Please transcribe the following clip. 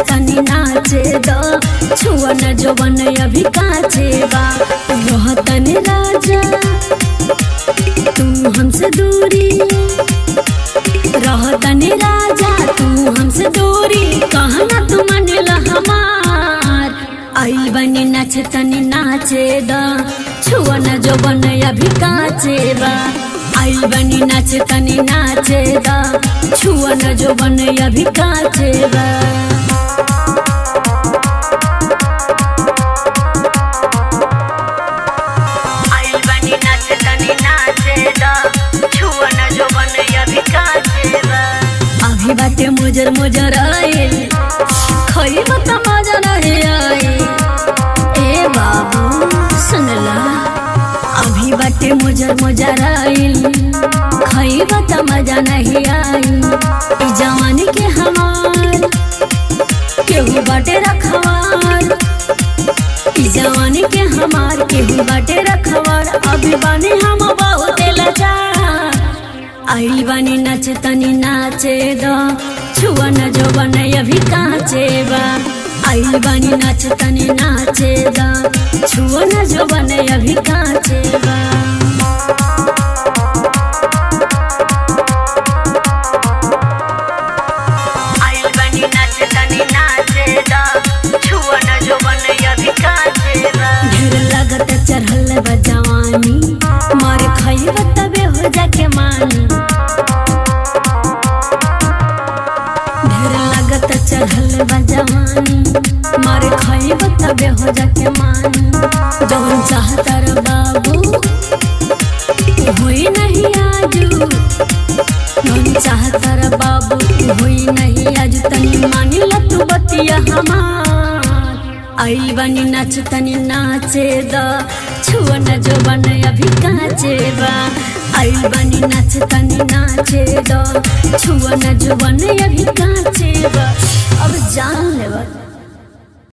तनी नाचे द छुआ न जवन अभी काचे बा रहतनी राजा तू हमसे दूरी रहतनी राजा तू हमसे दूरी कहना तू मानेला हमार आई बनी नाच तनी नाचे द छुआ न जवन अभी काचे बा आई बनी नाच तनी नाचे द छुआ न जवन अभी काचे बा अभी बाटे मुजर मुजर आइल खइब त मजा नहीं आई ए बाबू सुनला अभी बाटे मुजर मुजर आइल खइब त मजा नहीं आई ई जवानी के हमार केहू बाटे रखवार ई जवानी के हमार केहू बाटे रखवार अभी बानी हम बहुत लाचार आई बानी नाच तनी नाचे द छुआ न जवन अभी काचे बा आई बानी नाच तनी नाचे द छुआ न जवन अभी काचे बा आई बानी नाच तनी नाचे द छुआ न जवन अभी काचे बा ढेर लागत चढ़ल बा जवानी मार खइब तबे हो जाके मानी ढेर लागत चढ़ल बा जवानी मार खइब तबे हो जाके मानी जवन चाहता रे बाबू होई नहीं आजू जवन चाहता रे बाबू होई नहीं आजू तनी मानी ला तू बतिया हमार आई बानी नाच तनी नाचे द छुआ न जवन अभी काचे बा आई बानी नाच तनी नाचे द छुआ न जवन अभी काचे बा अब जान लेवा।